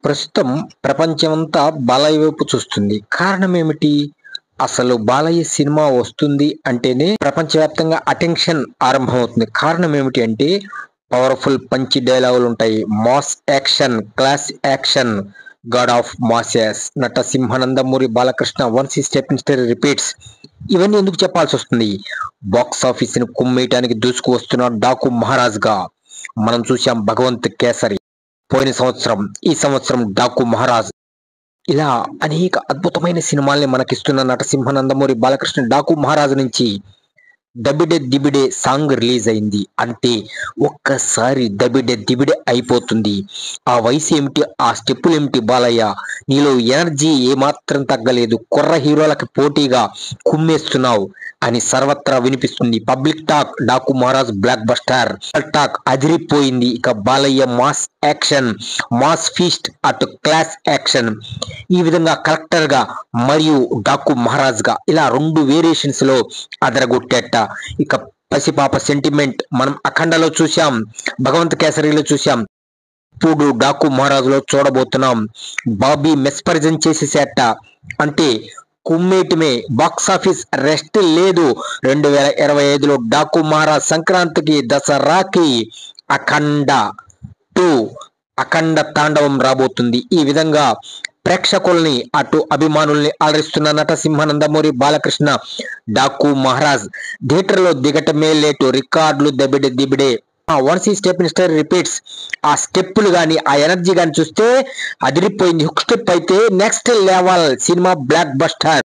ప్రస్తుతం ప్రపంచమంతా బాలయ్య వైపు చూస్తుంది. కారణం ఏమిటి? అసలు బాలయ్య సినిమా వస్తుంది అంటేనే ప్రపంచవ్యాప్తంగా అటెన్షన్ ఆరంభమవుతుంది. కారణం ఏమిటి అంటే పవర్‌ఫుల్ పంచ్ డైలాగులుంటాయి. Mass action, class action, god of masses, నటసింహ నందమూరి బాలకృష్ణ వన్స్ ఈ స్టెప్ ఇన్ స్టైల్ రిపీట్స్. ఇవన్నీ ఎందుకు చెప్పాల్సొస్తుంది? బాక్స్ ఆఫీస్‌ని కుమ్మేయటానికి దూసుకు వస్తున్న డాకు మహారాజ్‌గా మనం చూసాం 'భగవంత్ కేసరి'. పోయిన సంవత్సరం, ఈ సంవత్సరం 'డాకు మహారాజ్'. ఇలా అనేక అద్భుతమైన సినిమాల్ని మనకిస్తున్న నటసింహ నందమూరి బాలకృష్ణ 'డాకు మహారాజ్' నుంచి 'దబిడె దిబిడే' సాంగ్ రిలీజ్ అయింది. అంటే ఒక్కసారి దబిడె దిబిడె అయిపోతుంది. ఆ వయసేమిటి, ఆ స్టెప్పులేమిటి బాలయ్య, నీలో ఎనర్జీ ఏమాత్రం తగ్గలేదు, కుర్ర హీరోలకి పోటీగా కుమ్మేస్తున్నావు అని సర్వత్రా వినిపిస్తుంది. Public talk 'Daaku Maharaj' block buster. Talk అదిరిపోయింది. ఇక Balayya mass action, mass feast అటు క్లాస్ యాక్షన్, ఈ విధంగా కలెక్టర్ గా మరియు డాకు మహారాజ్ గా ఇలా 2 వేరియేషన్స్ లో అదరగొట్టేట. ఇక పసిపాప సెంటిమెంట్ మనం అఖండలో చూసాం, 'భగవంత్ కేసరిలో' చూసాం. ఇప్పుడు 'డాకు మహారాజ్' లో చూడబోతున్నాం. బాబీ మెస్పరిజం చేసేసేట. అంటే కుమ్మేయటమే, బాక్సాఫీస్ రెస్ట్ లేదు. 2025లో 'డాకు మహారాజ్' సంక్రాంతికి, దసరాకి అఖండ 2 అఖండ తాండవం రాబోతుంది. ఈ విధంగా ప్రేక్షకుల్ని అటు అభిమానుల్ని అలరిస్తున్న నటసింహ నందమూరి బాలకృష్ణ 'డాకు మహారాజ్' థియేటర్లో దిగటమే లేటు. రికార్డులు దబిడే దిబిడే. వన్స్ ఈ స్టెప్ ఇన్ స్టైల్ రిపీట్స్. ఆ స్టెప్పులు గాని, ఆ ఎనర్జీ గాని చూస్తే అదిరిపోయింది. హుక్ స్టెప్ అయితే next level. Cinema block buster.